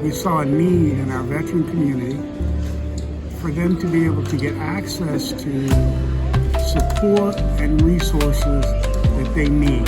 we saw a need in our veteran community for them to be able to get access to support and resources that they need.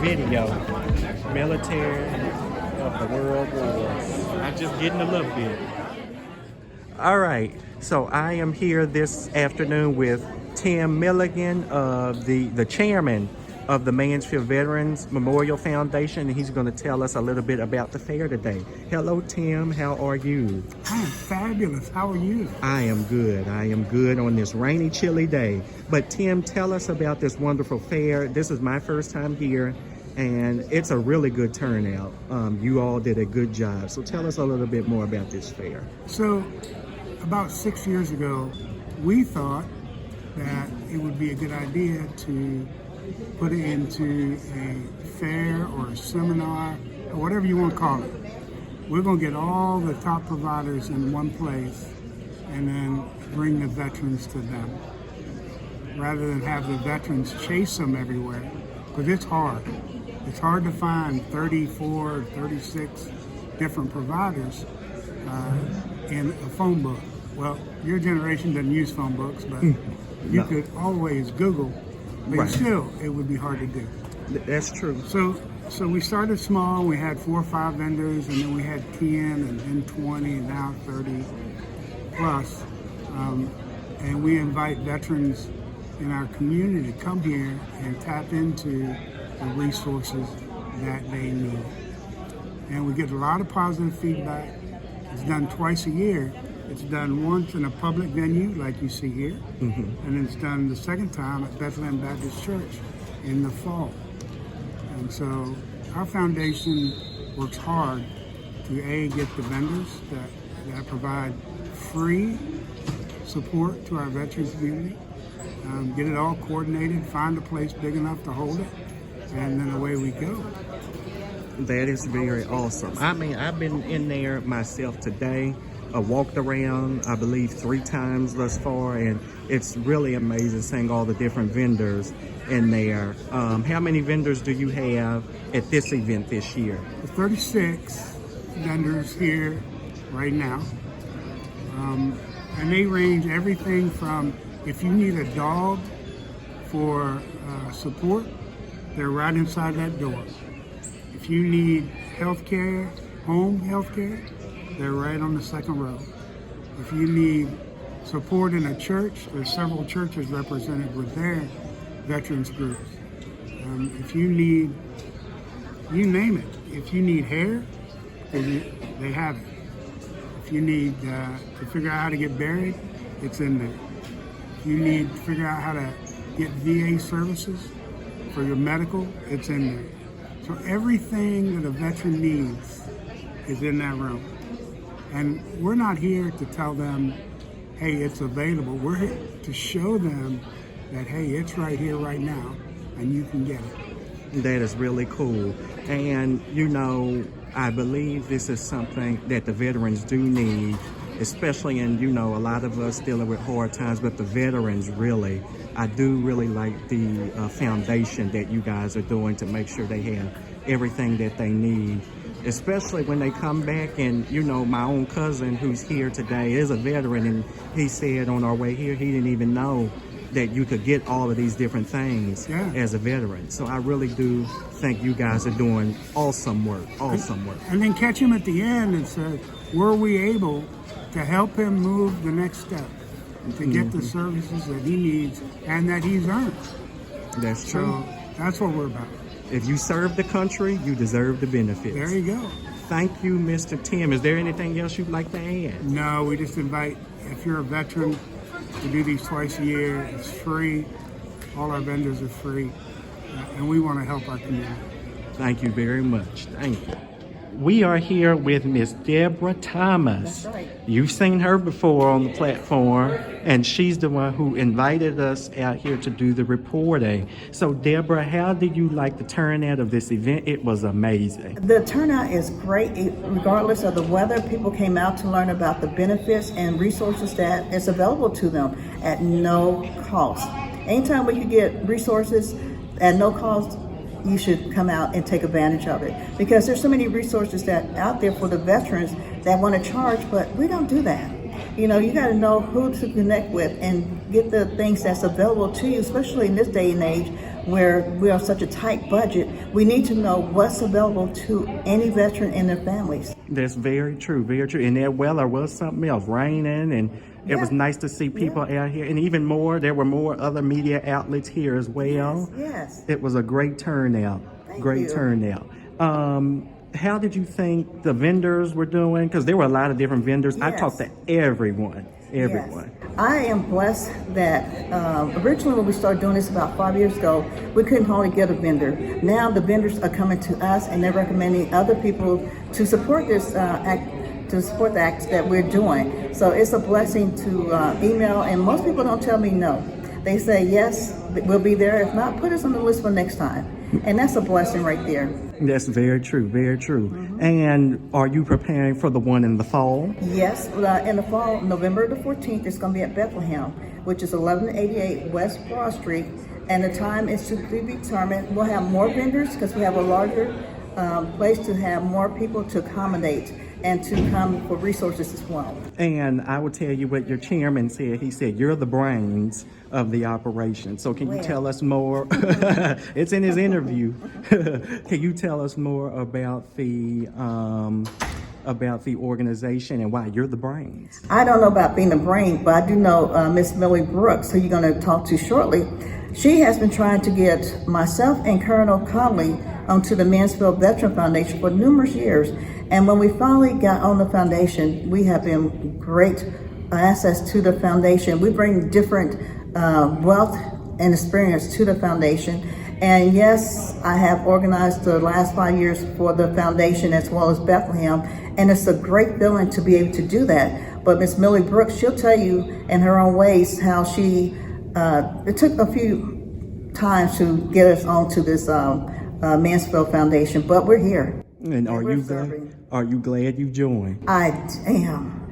Video, military of the world wars. I'm just getting a little bit. All right, so I am here this afternoon with Tim Milligan, the chairman of the Mansfield Veterans Memorial Foundation, and he's going to tell us a little bit about the fair today. Hello, Tim. How are you? I am fabulous. How are you? I am good. I am good on this rainy, chilly day. But Tim, tell us about this wonderful fair. This is my first time here, and it's a really good turnout. You all did a good job. So tell us a little bit more about this fair. So, about 6 years ago, we thought that it would be a good idea to put it into a fair or a seminar or whatever you want to call it. We're going to get all the top providers in one place and then bring the veterans to them, rather than have the veterans chase them everywhere, because it's hard. It's hard to find 34, 36 different providers in a phone book. Well, your generation doesn't use phone books, but you could always Google, but Right. still, it would be hard to do. That's true. So we started small. We had 4 or 5 vendors, and then we had 10, and then 20, and now 30 plus. And we invite veterans in our community to come here and tap into the resources that they need. And we get a lot of positive feedback. It's done twice a year. It's done once in a public venue, like you see here, and it's done the second time at Bethlehem Baptist Church in the fall. And so our foundation works hard to get the vendors that provide free support to our veterans community, get it all coordinated, find a place big enough to hold it, and then away we go. That is very awesome. I mean, I've been in there myself today. I walked around, I believe, 3 times thus far, and it's really amazing seeing all the different vendors in there. How many vendors do you have at this event this year? 36 vendors here right now, and they range everything from, if you need a dog for support, they're right inside that door. If you need health care, home health care, they're right on the second row. If you need support in a church, there's several churches represented with their veterans groups. If you need, you name it. If you need hair, they have it. If you need to figure out how to get buried, it's in there. If you need to figure out how to get VA services for your medical, it's in there. So everything that a veteran needs is in that room. And we're not here to tell them, hey, it's available. We're here to show them that, hey, it's right here, right now, and you can get it. That is really cool. And, you know, I believe this is something that the veterans do need, especially in, you know, a lot of us dealing with hard times, but the veterans really, I do really like the foundation that you guys are doing to make sure they have everything that they need, especially when they come back. And, you know, my own cousin who's here today is a veteran, and he said on our way here, he didn't even know that you could get all of these different things as a veteran. So I really do think you guys are doing awesome work, awesome work. And then catch him at the end and say, were we able to help him move the next step to get the services that he needs and that he's earned? That's true. So that's what we're about. If you serve the country, you deserve the benefits. There you go. Thank you, Mr. Tim. Is there anything else you'd like to add? No, we just invite, if you're a veteran, to do these twice a year. It's free. All our vendors are free. And we want to help our community. Thank you very much. Thank you. We are here with Miss Deborah Thomas. That's right. You've seen her before on the platform, and she's the one who invited us out here to do the reporting. So, Deborah, how did you like the turnout of this event? It was amazing. The turnout is great. Regardless of the weather, people came out to learn about the benefits and resources that is available to them at no cost. Anytime we could get resources at no cost, you should come out and take advantage of it, because there's so many resources that out there for the veterans that want to charge, but we don't do that. You know, you got to know who to connect with and get the things that's available to you, especially in this day and age where we are such a tight budget. We need to know what's available to any veteran and their families. That's very true, very true. And that weather was something else, raining, and it was nice to see people out here. And even more, there were more other media outlets here as well. Yes. It was a great turnout. Thank you. Turnout. How did you think the vendors were doing? Because there were a lot of different vendors. I Yes. talked to everyone. Yes. I am blessed that originally when we started doing this about 5 years ago, we couldn't hardly get a vendor. Now the vendors are coming to us and they're recommending other people to support this to support the acts that we're doing. So it's a blessing to email, and most people don't tell me no. They say, yes, we'll be there. If not, put us on the list for next time. And that's a blessing right there. That's very true, very true. And are you preparing for the one in the fall? Yes, in the fall, November the 14th, it's going to be at Bethlehem, which is 1188 West Broad Street. And the time is to be determined. We'll have more vendors because we have a larger place to have more people to accommodate and to come for resources as well. And I will tell you what your chairman said. He said, you're the brains of the operation. So can you tell us more? It's in his interview. Can you tell us more about the organization and why you're the brains? I don't know about being the brain, but I do know Miss Millie Brooks, who you're going to talk to shortly. She has been trying to get myself and Colonel Conley onto the Mansfield Veteran Foundation for numerous years. And when we finally got on the foundation, we have been great assets to the foundation. We bring different wealth and experience to the foundation. And yes, I have organized the last 5 years for the foundation as well as Bethlehem. And it's a great feeling to be able to do that. But Miss Millie Brooks, she'll tell you in her own ways how she, it took a few times to get us onto this Mansfield Foundation, but we're here. And are you glad you joined? I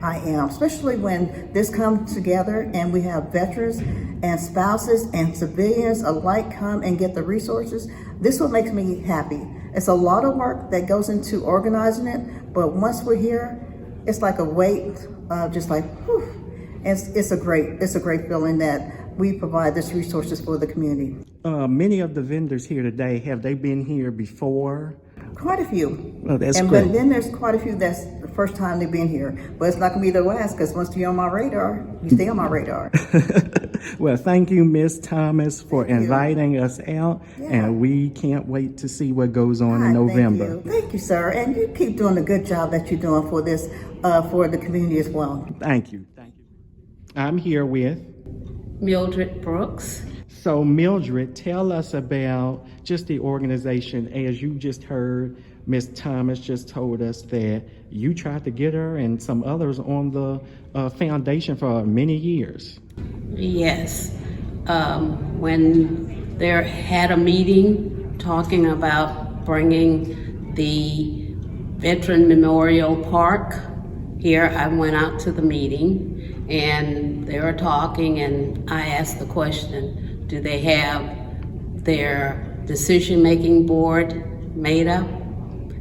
am, especially when this comes together and we have veterans and spouses and civilians alike come and get the resources. This what makes me happy. It's a lot of work that goes into organizing it, but once we're here, it's like a weight, just like, whew. It's a great feeling that we provide this resources for the community. Many of the vendors here today, have they been here before? Quite a few. Oh, that's and great. But then there's quite a few that's the first time they've been here. But it's not going to be the last, because once you're on my radar, you stay on my radar. Well, thank you, Miss Thomas, for inviting us out. Yeah. And we can't wait to see what goes on in November. Thank you, sir. And you keep doing the good job that you're doing for this, for the community as well. Thank you. I'm here with Mildred Brooks. So Mildred, tell us about just the organization. As you just heard, Ms. Thomas just told us that you tried to get her and some others on the foundation for many years. Yes. When there had a meeting talking about bringing the Veteran Memorial Park here, I went out to the meeting and they were talking, and I asked the question, do they have their decision-making board made up?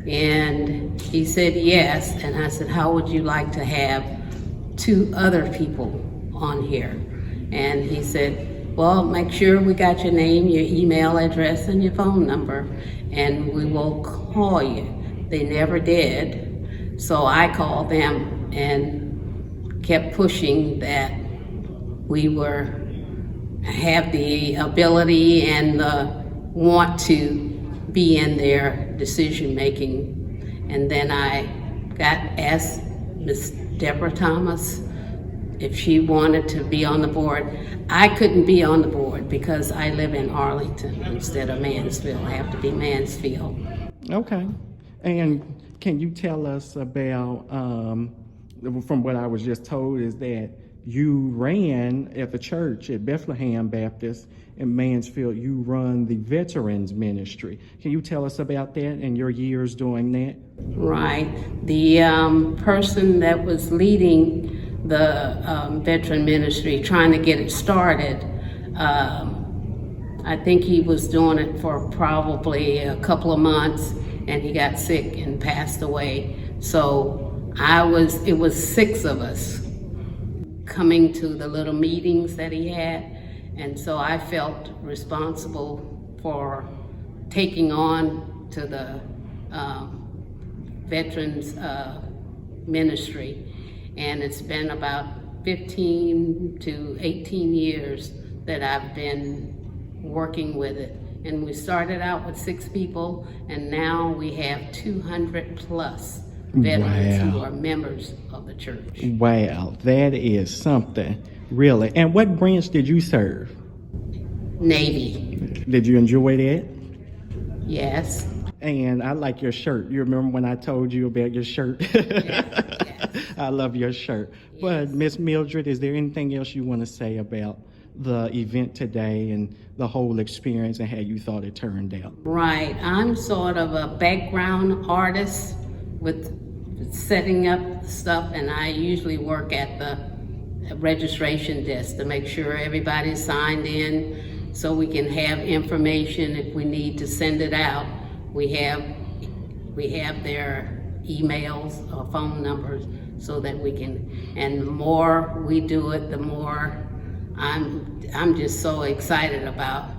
And he said yes, and I said, how would you like to have 2 other people on here? And he said, well, make sure we got your name, your email address, and your phone number, and we will call you. They never did, so I called them and kept pushing that we have the ability and the want to be in their decision making. And then I asked Miss Deborah Thomas if she wanted to be on the board. I couldn't be on the board because I live in Arlington instead of Mansfield. I have to be Mansfield. Okay. And can you tell us about, from what I was just told, is that you ran at the church at Bethlehem Baptist in Mansfield. You run the Veterans Ministry. Can you tell us about that and your years doing that? Right. The person that was leading the veteran ministry, trying to get it started, I think he was doing it for probably a couple of months, and he got sick and passed away. So it was 6 of us coming to the little meetings that he had, and so I felt responsible for taking on to the veterans ministry, and it's been about 15 to 18 years that I've been working with it. And we started out with 6 people, and now we have 200 plus veterans who are members of the church. Wow, that is something, really. And what branch did you serve? Navy. Did you enjoy that? Yes. And I like your shirt. You remember when I told you about your shirt? Yes. I love your shirt. Yes. But Miss Mildred, is there anything else you want to say about the event today and the whole experience and how you thought it turned out? Right. I'm sort of a background artist with setting up stuff, and I usually work at the registration desk to make sure everybody's signed in so we can have information if we need to send it out. We have their emails or phone numbers so that we can, and the more we do it, the more I'm just so excited about,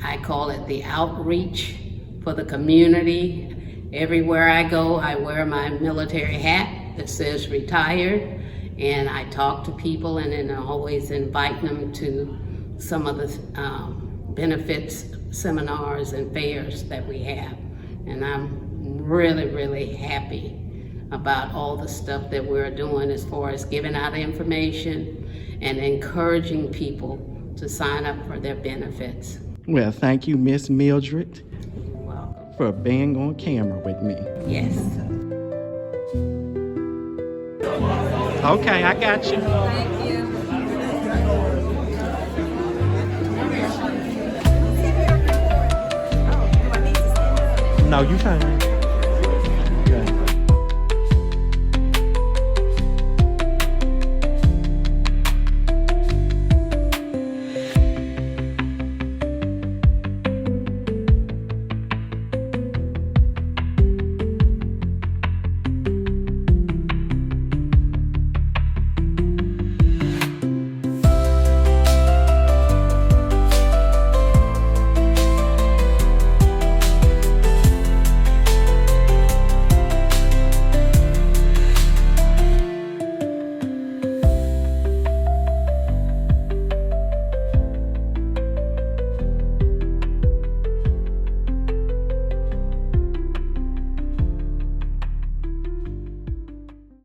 I call it the outreach for the community. Everywhere I go, I wear my military hat that says retired, and I talk to people, and then I always invite them to some of the benefits seminars and fairs that we have. And I'm really, really happy about all the stuff that we're doing as far as giving out information and encouraging people to sign up for their benefits. Well, thank you, Miss Mildred, for being on camera with me. Yes. Okay, I got you. Thank you. No, you fine.